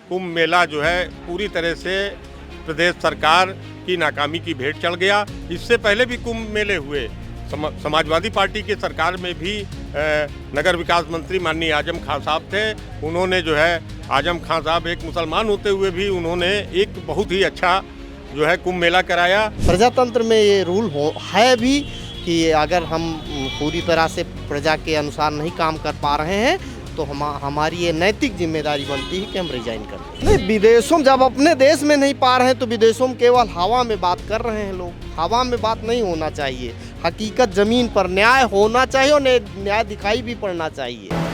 कुंभ मेला जो है पूरी तरह से प्रदेश सरकार की नाकामी की भेंट चढ़ गया। इससे पहले भी कुंभ मेले हुए। समाजवादी पार्टी की सरकार में भी नगर विकास मंत्री माननीय आजम खान साहब थे। उन्होंने जो है आजम खान साहब एक मुसलमान होते हुए भी उन्होंने एक बहुत ही अच्छा जो है कुंभ मेला कराया। प्रजातंत्र में ये रूल है भी कि अगर हम पूरी तरह से प्रजा के अनुसार नहीं काम कर पा रहे हैं तो हमारी ये नैतिक जिम्मेदारी बनती है कि हम रिजाइन कर दें। नहीं, विदेशों जब अपने देश में नहीं पा रहे हैं तो विदेशों में केवल हवा में बात कर रहे हैं लोग। हवा में बात नहीं होना चाहिए, हकीकत ज़मीन पर न्याय होना चाहिए और न्याय दिखाई भी पड़ना चाहिए।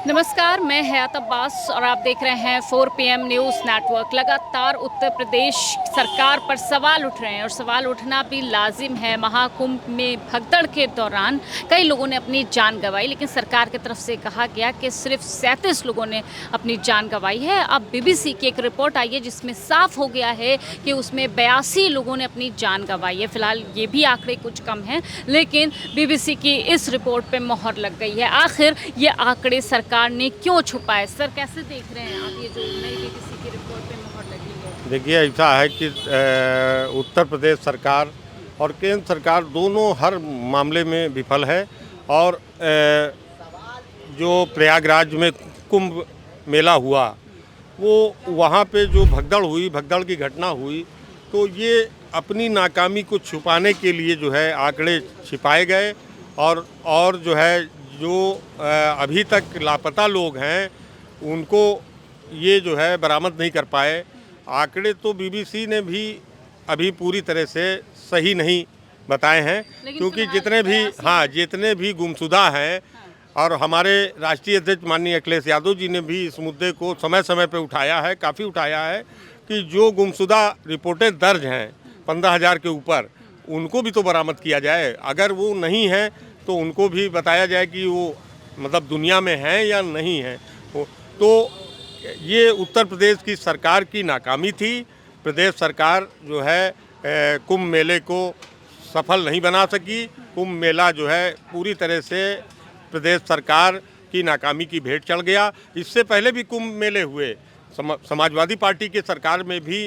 नमस्कार, मैं हयात अब्बास और आप देख रहे हैं 4 PM न्यूज़ नेटवर्क। लगातार उत्तर प्रदेश सरकार पर सवाल उठ रहे हैं और सवाल उठना भी लाजिम है। महाकुंभ में भगदड़ के दौरान कई लोगों ने अपनी जान गंवाई, लेकिन सरकार की तरफ से कहा गया कि सिर्फ 37 लोगों ने अपनी जान गंवाई है। अब BBC की एक रिपोर्ट आई है जिसमें साफ हो गया है कि उसमें 82 लोगों ने अपनी जान गंवाई है। फिलहाल ये भी आंकड़े कुछ कम हैं, लेकिन BBC की इस रिपोर्ट पर मोहर लग गई है। आखिर ये आंकड़े सरकार ने क्यों छुपाए? सर, कैसे देख रहे हैं आप ये जो नई BBC की रिपोर्ट पे मोहर लगी है? देखिए, ऐसा है कि उत्तर प्रदेश सरकार और केंद्र सरकार दोनों हर मामले में विफल है। और जो प्रयागराज में कुंभ मेला हुआ वो वहाँ पे जो भगदड़ की घटना हुई, तो ये अपनी नाकामी को छुपाने के लिए जो है आंकड़े छिपाए गए। और जो है जो अभी तक लापता लोग हैं उनको ये जो है बरामद नहीं कर पाए। आंकड़े तो BBC ने भी अभी पूरी तरह से सही नहीं बताए हैं, क्योंकि जितने भी गुमशुदा हैं, और हमारे राष्ट्रीय अध्यक्ष माननीय अखिलेश यादव जी ने भी इस मुद्दे को समय समय पर उठाया है, काफ़ी उठाया है कि जो गुमशुदा रिपोर्टें दर्ज हैं 15,000 के ऊपर, उनको भी तो बरामद किया जाए। अगर वो नहीं है तो उनको भी बताया जाए कि वो मतलब दुनिया में हैं या नहीं हैं। तो ये उत्तर प्रदेश की सरकार की नाकामी थी। प्रदेश सरकार जो है कुंभ मेले को सफल नहीं बना सकी। कुंभ मेला जो है पूरी तरह से प्रदेश सरकार की नाकामी की भेंट चढ़ गया। इससे पहले भी कुंभ मेले हुए। समाजवादी पार्टी की सरकार में भी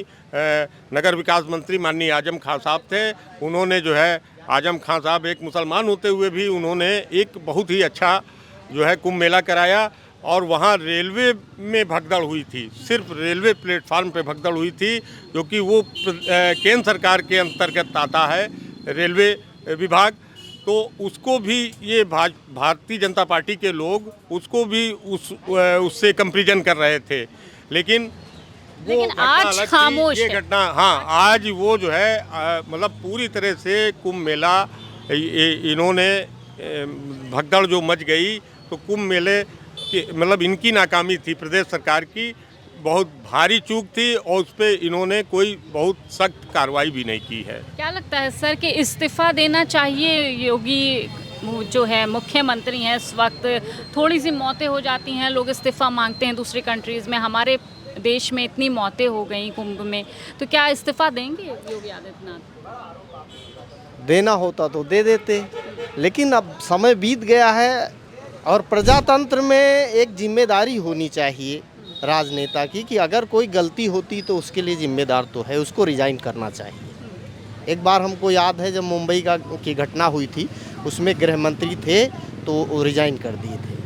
नगर विकास मंत्री माननीय आजम खान साहब थे। उन्होंने जो है आजम खान साहब एक मुसलमान होते हुए भी उन्होंने एक बहुत ही अच्छा जो है कुंभ मेला कराया। और वहाँ रेलवे में भगदड़ हुई थी, सिर्फ रेलवे प्लेटफार्म पे भगदड़ हुई थी, जो कि वो केंद्र सरकार के अंतर्गत आता है रेलवे विभाग। तो उसको भी ये भारतीय जनता पार्टी के लोग उसको भी उससे कंपैरिजन कर रहे थे, लेकिन आज खामोश ये घटना आज वो जो है मतलब पूरी तरह से कुंभ मेला इन्होंने भगदड़ जो मच गई, तो कुंभ मेले की मतलब इनकी नाकामी थी। प्रदेश सरकार की बहुत भारी चूक थी और उस पर इन्होंने कोई बहुत सख्त कार्रवाई भी नहीं की है। क्या लगता है सर कि इस्तीफा देना चाहिए? योगी जो है मुख्यमंत्री हैं इस वक्त, थोड़ी सी मौतें हो जाती हैं, लोग इस्तीफा मांगते हैं दूसरी कंट्रीज़ में। हमारे देश में इतनी मौतें हो गई कुंभ में, तो क्या इस्तीफा देंगे योगी आदित्यनाथ? देना होता तो दे देते, लेकिन अब समय बीत गया है और प्रजातंत्र में एक जिम्मेदारी होनी चाहिए राजनेता की कि अगर कोई गलती होती तो उसके लिए जिम्मेदार तो है, उसको रिजाइन करना चाहिए। एक बार हमको याद है जब मुंबई की घटना हुई थी, उसमें गृह मंत्री थे तो वो रिजाइन कर दिए थे।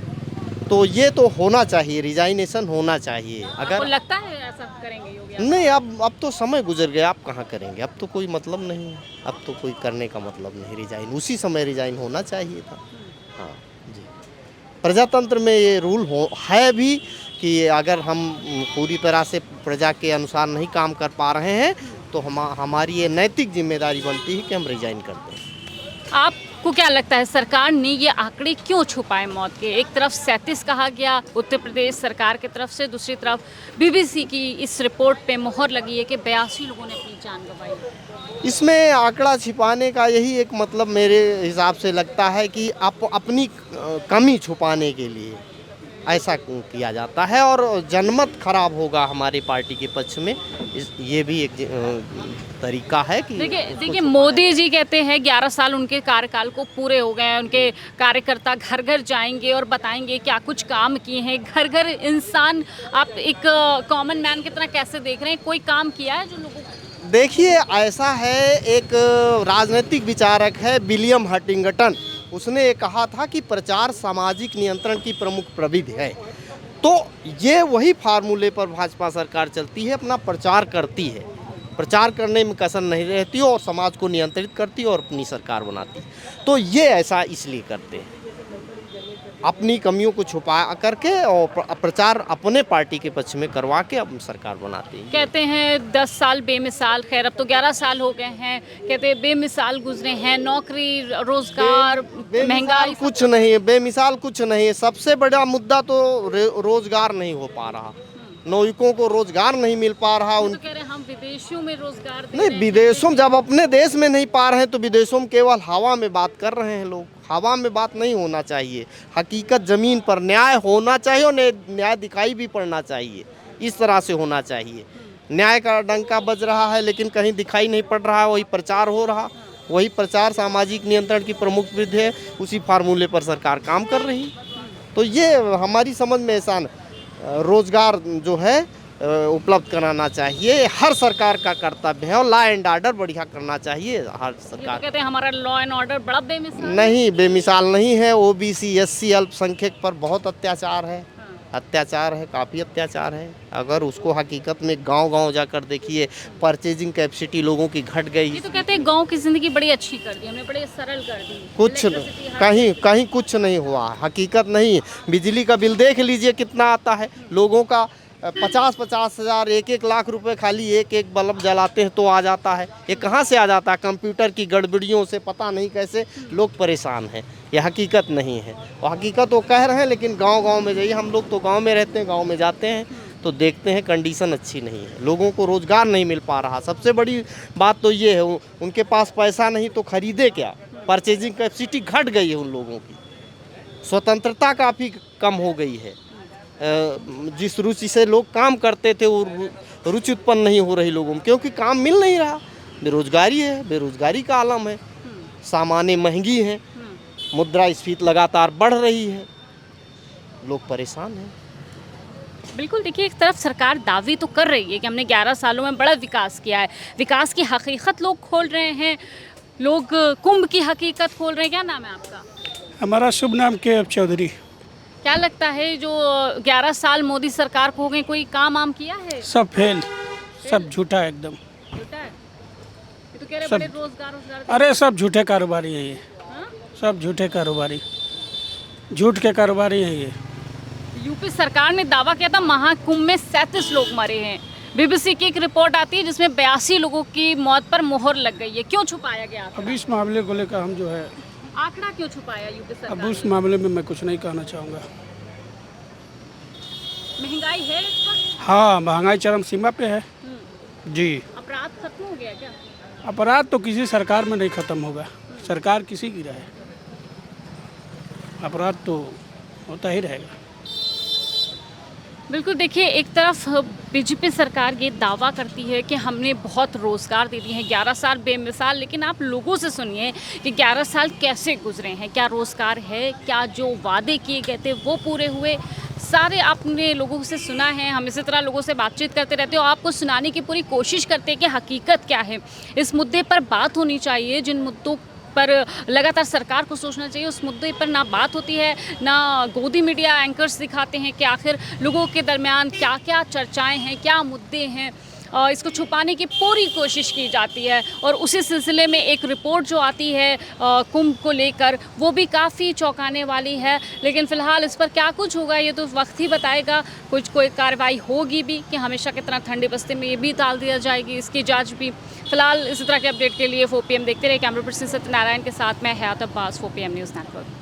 तो ये तो होना चाहिए, रिजाइनेशन होना चाहिए। अगर लगता है ऐसा करेंगे योगी? नहीं, अब तो समय गुजर गया, आप कहाँ करेंगे? अब तो कोई मतलब नहीं है, अब तो कोई करने का मतलब नहीं। रिजाइन उसी समय रिजाइन होना चाहिए था। हाँ जी, प्रजातंत्र में ये रूल है भी कि अगर हम पूरी तरह से प्रजा के अनुसार नहीं काम कर पा रहे हैं तो हमारी ये नैतिक जिम्मेदारी बनती है कि हम रिजाइन कर दें। आपको क्या लगता है सरकार ने ये आंकड़े क्यों छुपाए मौत के? एक तरफ 37 कहा गया उत्तर प्रदेश सरकार की तरफ से, दूसरी तरफ BBC की इस रिपोर्ट पे मोहर लगी है कि 82 लोगों ने अपनी जान गंवाई। इसमें आंकड़ा छिपाने का यही एक मतलब मेरे हिसाब से लगता है कि आप अपनी कमी छुपाने के लिए ऐसा किया जाता है और जनमत खराब होगा हमारी पार्टी के पक्ष में। ये भी एक तरीका है कि देखिए मोदी जी कहते हैं 11 साल उनके कार्यकाल को पूरे हो गए हैं, उनके कार्यकर्ता घर घर जाएंगे और बताएंगे क्या कुछ काम किए हैं। घर घर इंसान आप एक कॉमन मैन की तरह कैसे देख रहे हैं, कोई काम किया है जो लोगों को? देखिए ऐसा है, एक राजनीतिक विचारक है विलियम हंटिंगटन, उसने ये कहा था कि प्रचार सामाजिक नियंत्रण की प्रमुख प्रविधि है। तो ये वही फार्मूले पर भाजपा सरकार चलती है, अपना प्रचार करती है, प्रचार करने में कसर नहीं रहती और समाज को नियंत्रित करती है और अपनी सरकार बनाती है। तो ये ऐसा इसलिए करते हैं, अपनी कमियों को छुपा करके और प्रचार अपने पार्टी के पक्ष में करवा के अब सरकार बनाते हैं। कहते हैं 10 साल बेमिसाल, खैर अब तो 11 साल हो गए हैं, कहते हैं बेमिसाल गुजरे हैं, नौकरी रोजगार महंगाई कुछ नहीं है, बेमिसाल कुछ नहीं है। सबसे बड़ा मुद्दा तो रोजगार नहीं हो पा रहा, नौयुवकों को रोजगार नहीं मिल पा रहा। तो कह रहे हैं हम विदेशों में रोजगार दे नहीं, रहे हैं। विदेशों जब अपने देश में नहीं पा रहे हैं तो विदेशों में केवल हवा में बात कर रहे हैं लोग। हवा में बात नहीं होना चाहिए, हकीकत ज़मीन पर न्याय होना चाहिए और न्याय दिखाई भी पड़ना चाहिए। इस तरह से होना चाहिए। न्याय का डंका बज रहा है लेकिन कहीं दिखाई नहीं पड़ रहा, वही प्रचार हो रहा, वही प्रचार सामाजिक नियंत्रण की प्रमुख विधि है, उसी फार्मूले पर सरकार काम कर रही। तो ये हमारी समझ में ऐसा रोजगार जो है उपलब्ध कराना चाहिए, हर सरकार का कर्तव्य है। और लॉ एंड ऑर्डर बढ़िया करना चाहिए हर सरकार। कहते हैं हमारा लॉ एंड ऑर्डर बड़ा बेमिसाल नहीं, बेमिसाल नहीं है। ओबीसी एससी अल्पसंख्यक पर बहुत अत्याचार है, अत्याचार है, काफ़ी अत्याचार है। अगर उसको हकीकत में गांव-गांव जाकर देखिए, परचेजिंग कैपेसिटी लोगों की घट गई। ये तो कहते हैं गांव की ज़िंदगी बड़ी अच्छी कर दी हमने, बड़ी सरल कर दी। कुछ कहीं कुछ नहीं हुआ, हकीकत नहीं। बिजली का बिल देख लीजिए कितना आता है लोगों का, 50-50 हज़ार, 1-1 लाख रुपए खाली एक बल्ब जलाते हैं तो आ जाता है। ये कहाँ से आ जाता है? कंप्यूटर की गड़बड़ियों से, पता नहीं कैसे लोग परेशान हैं। ये हकीकत नहीं है, और हकीकत वो कह रहे हैं। लेकिन गांव-गांव में जाइए, हम लोग तो गांव में रहते हैं, गांव में जाते हैं तो देखते हैं कंडीशन अच्छी नहीं है, लोगों को रोज़गार नहीं मिल पा रहा। सबसे बड़ी बात तो ये है, उनके पास पैसा नहीं तो खरीदे क्या। परचेजिंग कैपेसिटी घट गई है उन लोगों की, स्वतंत्रता काफ़ी कम हो गई है। जिस रुचि से लोग काम करते थे वो रुचि उत्पन्न नहीं हो रही लोगों में, क्योंकि काम मिल नहीं रहा। बेरोजगारी है, बेरोजगारी का आलम है, सामानें महंगी हैं, मुद्रास्फीति लगातार बढ़ रही है, लोग परेशान हैं। बिल्कुल, देखिए एक तरफ सरकार दावी तो कर रही है कि हमने 11 सालों में बड़ा विकास किया है, विकास की हकीकत लोग खोल रहे हैं, लोग कुंभ की हकीकत खोल रहे हैं। क्या नाम है आपका? हमारा शुभ नाम के चौधरी। क्या लगता है जो 11 साल मोदी सरकार को हो गए, कोई काम आम किया है? सब फेल, सब झूठा एकदम। झूठा है? ये तो कह रहे सब- बड़े रोजगार अरे सब झूठे कारोबारी है ये, हाँ? सब झूठे कारोबारी, झूठ के कारोबारी हैं ये। यूपी सरकार ने दावा किया था महाकुंभ में 37 लोग मरे हैं। बीबीसी की एक रिपोर्ट आती है जिसमें 82 लोगों की मौत पर मोहर लग गई है। क्यों छुपाया गया अब इस मामले को लेकर हम जो है, आंकड़ा क्यों छुपाया यूपी सरकार अब उस मामले में मैं कुछ नहीं कहना चाहूँगा। महंगाई है इस वक्त? हाँ, महंगाई चरम सीमा पे है जी। अपराध खत्म हो गया क्या? अपराध तो किसी सरकार में नहीं खत्म होगा, सरकार किसी की रहे, अपराध तो होता ही रहेगा। बिल्कुल, देखिए एक तरफ बीजेपी सरकार ये दावा करती है कि हमने बहुत रोज़गार दे दिए हैं, 11 साल बेमिसाल, लेकिन आप लोगों से सुनिए कि 11 साल कैसे गुजरे हैं, क्या रोज़गार है, क्या जो वादे किए गए थे वो पूरे हुए। सारे आपने लोगों से सुना है, हम इसी तरह लोगों से बातचीत करते रहते हो, आपको सुनाने की पूरी कोशिश करते हैं कि हकीकत क्या है। इस मुद्दे पर बात होनी चाहिए, जिन मुद्दों पर लगातार सरकार को सोचना चाहिए, उस मुद्दे पर ना बात होती है, ना गोदी मीडिया एंकर्स दिखाते हैं कि आखिर लोगों के दरमियान क्या क्या चर्चाएं हैं, क्या मुद्दे हैं। इसको छुपाने की पूरी कोशिश की जाती है। और उसी सिलसिले में एक रिपोर्ट जो आती है कुंभ को लेकर, वो भी काफ़ी चौंकाने वाली है। लेकिन फ़िलहाल इस पर क्या कुछ होगा ये तो वक्त ही बताएगा। कोई कार्रवाई होगी भी कि हमेशा की तरह ठंडे बस्ते में ये भी टाल दिया जाएगी, इसकी जांच भी। फिलहाल इसी तरह के अपडेट के लिए 4 PM देखते रहे। कैमरा पर्सन सत्यनारायण के साथ मैं हयात अब्बास, 4 PM न्यूज़ नेटवर्क।